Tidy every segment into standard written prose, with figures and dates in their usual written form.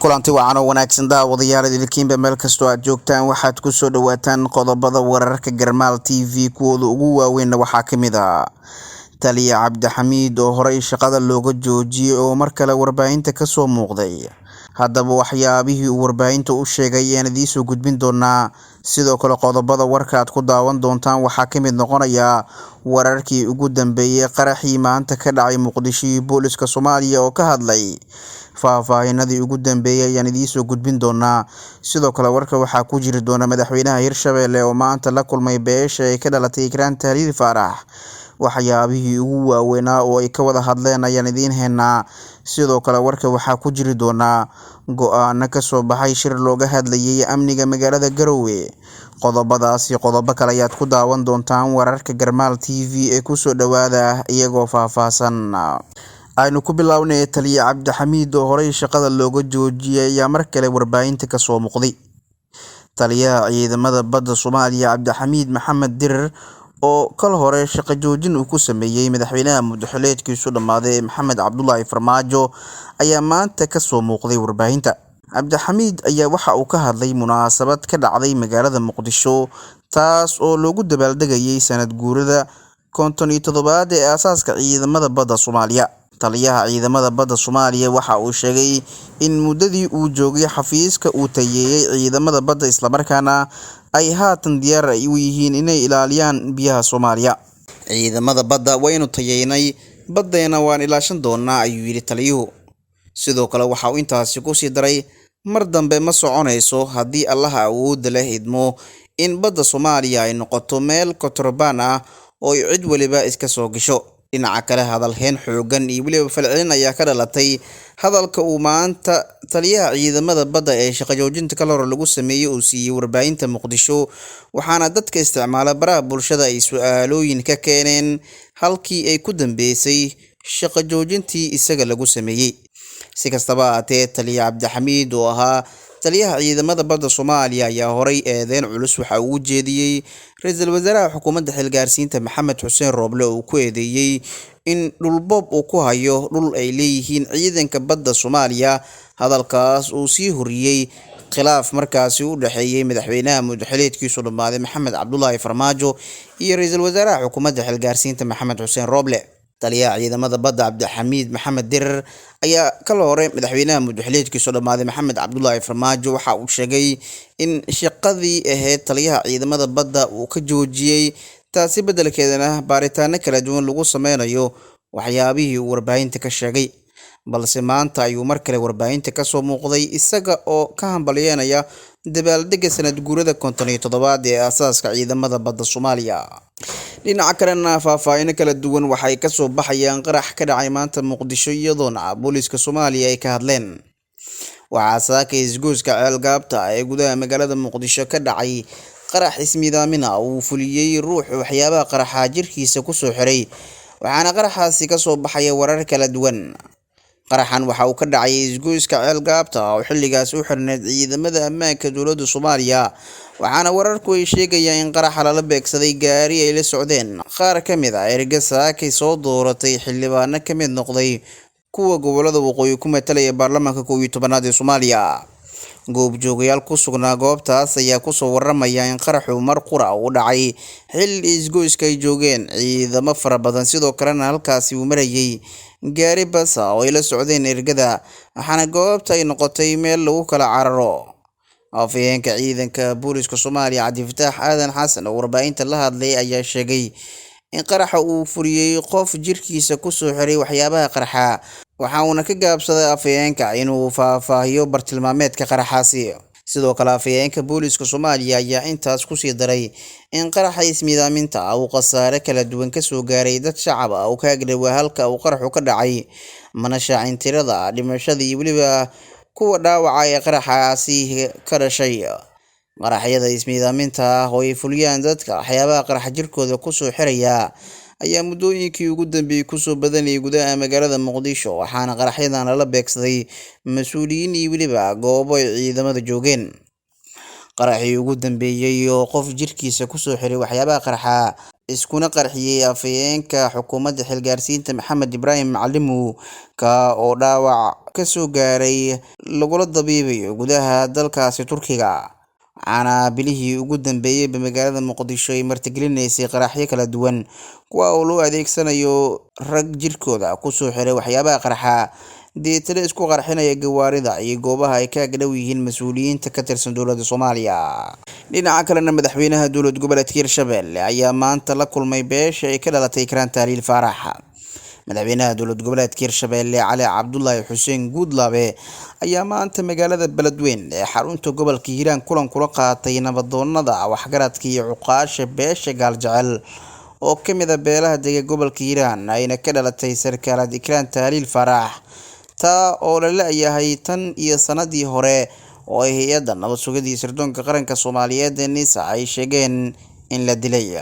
kulanti wacan oo wanaagsan daawadayaal idilkiinba meel kastoo aad joogtaan waxaad ku soo dhawaataan qodobada wararka Garmaal TV kuwooda ugu waaweyn waxaa kamid ah Taliya Cabdixamiid oo horey shaqada looga joojiyay oo mar kale warbaahinta ka soo muuqday. Haddaba waxyaabihii uu warbaahinta u sheegay ayaan idiin soo gudbin doonaa. Sidoo kale qodobada warka aad ku daawan doontaan waxaa kamid noqonaya wararkii ugu dambeeyay qaraxii maanta ka dhacay Muqdisho iyo booliska Soomaaliya oo ka hadlay. Faahfaahinadii ugu dambeeyay ayaan idiin soo gudbin doonaa. Sidoo kale warka waxaa ku jiri doona madaxweynaha Hirshabelle oo maanta la kulmay beesha ay ka dhalatay Ikraan Tahliil Faarax. Waxyaabihii ugu waaweynaa oo ay ka wada hadleen ayaan idiin haynaa. Sidoo kale warka waxaa ku jiri doona go'aano ka soo baxay shir looga hadlayay amniga magaalada Garowe. Qodobadaas iyo qodobo kale ayaad ku daawan doontaan wararka Garmaal TV ee ku soo dhawaada iyagoo faahfaahsan. Aynu ku bilownay Taliya Cabdixamiid oo horey shaqada looga joojiyay ayaa mar kale warbaahinta ka soo muuqday. Taliyaha ciidamada badda Soomaaliya Cabdixamiid Maxamed Dirir oo kal hore shaqo joojin uu ku sameeyay madaxweynaha mudxuleedkiisu dhamaaday Maxamed Cabdullaahi Farmaajo ayaa maanta ka soo muuqday warbaahinta. Cabdixamiid ayaa waxa uu ka hadlay munaasabad ka dhacday magaalada Muqdisho taas oo loogu dabaaldegayay sanad guurida 57aad ee aasaaska ciidamada badda Soomaaliya. Taliyaha ciidamada badda Soomaaliya waxa uu sheegay in muddadii uu joogay xafiiska uu tayeeyay ciidamada badda isla markaana ay haatan diyaar u yihiin inay ilaaliyaan biyaha Soomaaliya. Ciidamada badda waynu tayeynay, baddeena waan ilaashan doonaa ayuu yiri taliyuhu. Sidoo kale waxa uu intaasi ku sii daray mar dambe ma soconayso haddii Allah awood leh idmo in badda Soomaaliya ay noqoto meel kontrabaan ah oo cid waliba iska soo gasho. Dhinaca kale hadalhayn xoogan iyo waliba falcelin ayaa ka dhalatay hadalka uu maanta taliyaha ciidamada badda ee shaqo joojinta kala hor lagu sameeyay uu siiyay warbaahinta Muqdisho, waxaana dadka isticmaala baraha bulshada ay su'aalooyin ka keeneen halkii ay ku dambeysay shaqo joojintii isaga lagu sameeyay. Si kastaba ha ahaatee, Taliya Cabdixamiid oo ahaa taliyaha ciidamada badda Soomaaliya ayaa horey eedeyn culus waxa uu jeediyay ra'iisul wasaaraha xukuumadda xilgaarsiinta Maxamed Xuseen Rooble oo ku eedeeyay in dhulboob uu ku hayo dhul ay leeyihiin ciidanka badda Soomaaliya. Hadalkaas uu sii horiyay khilaaf markaasi u dhaxeeyay madaxweynaha mudxuleedkiisu dhamaaday Maxamed Cabdullaahi Farmaajo iyo ra'iisul wasaaraha xukuumadda xilgaarsiinta Maxamed Xuseen Rooble. Taliyaha ciidamada badda Cabdixamiid Maxamed Dirir ayaa kala hore madaxweynaha mudxuleedkiisu dhamaaday Maxamed Cabdullaahi Farmaajo waxa uu sheegay in shaqadii ahayd taliyaha ciidamada badda uu ka joojiyay, taasi beddelkeedana baaritaano kala duwan lagu sameynayo waxyaabihii uu warbaahinta ka sheegay. Balse maanta ayuu mar kale warbaahinta ka soo muuqday isaga oo ka hambalyeynaya dabaaldegga sanad guurida 57aad ee aasaaska ciidamada badda Soomaaliya. Dhinaca kalena faahfaahin kala duwan waxay ka soo baxayaan qarax ka dhacay maanta Muqdisho iyadoona booliska Soomaaliya ay ka hadleen. Waxaa saaka isgoyska ceelgaabta ee gudaha magaalada Muqdisho ka dhacay qarax ismiidaamin ah uu fuliyay ruux waxyaabaha qaraxa jirkiisa ku soo xiray, waxaana qaraxaasi ka soo baxaya warar kala duwan. Qaraxan waxa uu ka dhacay isgoyska ceelgaabta oo xilligaas u xirneed ciidamada ammaanka dowladda Soomaaliya, waxaana wararku ay sheegayaan in qaraxa lala beegsaday gaari ay la socdeen qaar ka mid ah erga saaka soo dooratay xildhibaano ka mid noqday kuwa gobolada waqooyi ku metelaya baarlamaanka 11aad ee Soomaaliya. Goobjoogayaal ku sugnaa goobtaas ayaa ku soo waramaya in qaraxu mar qura u dhacay xilli isgoyska ay joogeen ciidamo fara badan, sidoo kalena halkaasi uu marayay gaari bas ah oo ay la socdeen ergada, waxaana goobta ay noqotay meel lagu kala cararo. Afhayeenka ciidanka booliska Soomaaliya Cabdifataax Aadan Xasan oo warbaahinta la hadlay ayaa sheegay in qaraxa uu furiyay qof jirkiisa ku soo xiray waxyaabaha qaraxa, waxa uuna ka gaabsaday afhayeenka inuu faahfaahiyo bartilmaameedka qaraxaasi. Sidoo kale afhayeenka booliska Soomaaliya ayaa intaas ku sii daray in qaraxa ismiidaaminta uu khasaare kala duwan ka soo gaaray dad shacab ah oo ka agdhawaa halka uu qaraxu ka dhacay, mana shaacin tirada dhimashada iyo waliba kuwa dhaawaca ee qaraxaasi ka dhashay. Qaraxyada ismiidaaminta oo ay fuliyaan dadka waxyaabaha qaraxa jirkooda ku soo xiraya ayaa muddooyinkii ugu dambeeyay ku soo badanayay gudaha magaalada Muqdisho, waxaana qaraxyadan lala beegsaday mas'uuliyiin iyo waliba goobo ay ciidamada joogeen. Qaraxii ugu dambeeyay oo qof jirkiisa ku soo xiray waxyaabaha qaraxa iskuna qarxiyay afhayeenka xukuumadda xilgaarsiinta Maxamed Ibraahim Macalimu oo dhaawac ka soo gaaray lagula dabiibayo gudaha dalkaasi Turkiga. Waxaana bilihii ugu dambeeyay magaalada Muqdisho ay martigelinaysay qaraxyo kala duwan kuwa oo loo adeegsanayo rag jirkooda ku soo xiray waxyaabaha qarxa, deetana isku qarxinaya gawaarida iyo goobaha ay ka agdhow yihiin mas'uuliyiinta ka tirsan dowladda Soomaaliya. Dhinaca kalena madaxweynaha dowlad goboleedka Hirshabelle ayaa maanta la kulmay beesha ay ka dhalatay Ikraan Tahliil Faarax. Madaxweynaha dowlad goboleedka Hirshabelle Cali Cabdullaahi Xuseen Guudlaabe ayaa maanta magaalada Beledweyne ee xarunta gobolka Hiiraan kulan kula qaatay nabadoonnada waxgaradka iyo cuqaasha beesha Gaaljecel oo ka mid ah beelaha dega gobolka Hiiraan ayna ka dhalatay sarkaalad Ikraan Tahliil Faarax, taa oo la leeyahay tan iyo sanadii hore oo ay hay'adda nabad sugidda iyo sirdoonka qaranka Soomaaliyeed NISA ay sheegeen in la dilay.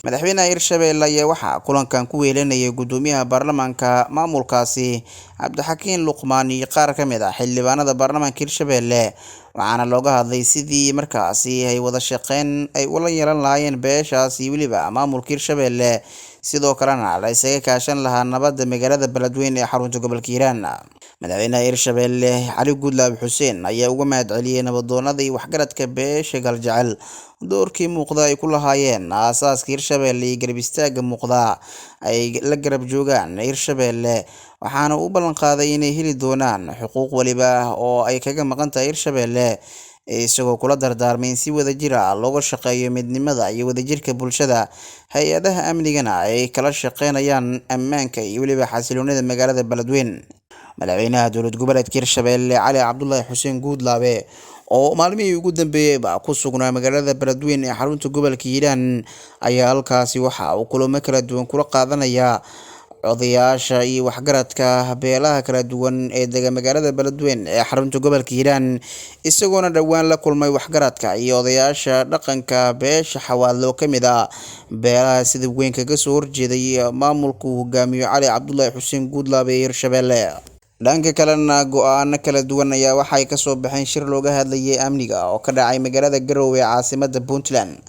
Madaxweynaha Hirshabelle ayaa waxaa kulankan ku weelanayay gudoomiyaha baarlamaanka maamulkaasi Cabdixakiin Luqmaan iyo qaar ka mid ah xildhibaanada baarlamaanka Hirshabelle, waxaana looga hadlay sidii markaasi ay wada shaqeyn ay ula yeelan lahaayeen beeshaas iyo weliba maamulka Hirshabelle, sidoo kalena la isaga kaashan lahaa nabadda magaalada Beledweyne ee xarunta gobolka Hiiraan. Madaxweynaha Hirshabelle Cali Guudlaabe Xuseen ayaa uga mahadceliyay nabadoonnada iyo waxgaradka beesha Gaaljecel doorkii muuqda ay ku lahaayeen aasaaska Hirshabelle iyo garab istaagga muuqda ay la garab joogaan Hirshabelle, waxaana uu ballan qaaday inay heli doonaan xuquuq waliba oo ay kaga maqan tahay Hirshabelle, isagoo kula dardaarmay in si wadajir ah looga shaqeeyo midnimada iyo wadajirka bulshada, hay'adaha amnigana ay kala shaqeynayaan ammaanka iyo weliba xasiloonida magaalada Beledweyne. Madaxweynaha dowlad goboleedka Hirshabelle Cali Cabdullaahi Xuseen Guudlaabe oo maalmihii ugu dambeeyay ku sugnaa magaalada Beledweyne ee xarunta gobolka Hiiraan ayaa halkaasi waxa uu kulamo kala duwan kula qaadanaya odayaasha iyo waxgaradka beelaha kala duwan ee dega magaalada Beledweyne ee xarunta gobolka Hiiraan, isagoona dhawaan la kulmay waxgaradka iyo odayaasha dhaqanka beesha Xawaadlo ka mid ah beelaha sida weyn kaga soo horjeeday maamulka hogaamiyo Cali Cabdullaahi Xuseen Guudlaabe ee Hirshabelle. Dhanka kalena go'aano kala duwan ayaa waxay ka soo baxeen shir looga hadlayay amniga oo ka dhacay magaalada Garowe ee caasimadda Puntland.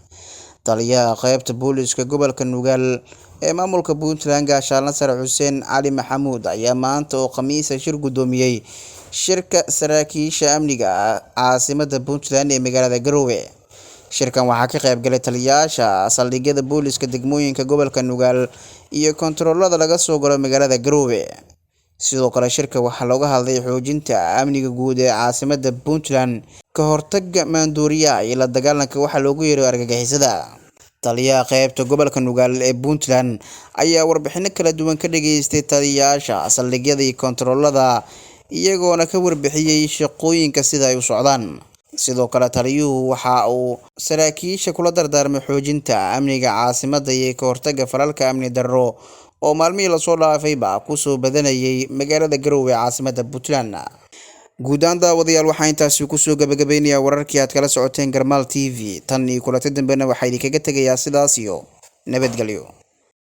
Taliyaha qaybta booliska gobolka Nugaal ee maamulka Puntland Gaashaanle Sare Xuseen Cali Maxamuud ayaa maanta oo Khamiis shir gudoomiyay shirka saraakiisha amniga caasimadda Puntland ee magaalada Garowe. Shirkan waxaa ka qayb galay taliyayaasha saldhigyada booliska degmooyinka gobolka Nugaal iyo kontaroolada laga soo galo magaalada Garowe. Sidoo kale shirka waxaa looga hadlay xoojinta amniga guud ee caasimadda Puntland, ka hortagga maandooriyaha iyo la dagaalanka waxa loogu yeero argagixisada. Taliyaha qaybta gobolka Nugaal ee Puntland ayaa warbixino kala duwan ka dhageystay taliyayaasha saldhigyada iyo kontaroolada, iyagoona ka warbixiyay shaqooyinka sida ay u socdaan. Sidoo kale taliyuhu waxa uu saraakiisha kula dardaarmay xoojinta amniga caasimadda iyo ka hortagga falalka amni darro oo maalmihii la soo dhaafay ku soo badanayay magaalada Garowe ee caasimadda Puntland. Guud ahaan daawadayaal waxaa intaasi ku soo gabagabeynayaa wararkii aad kala socoteen Garmaal TV, tan iyo kulanti dambena waxaa idinkaga tegayaa sidaas iyo nabadgelyo.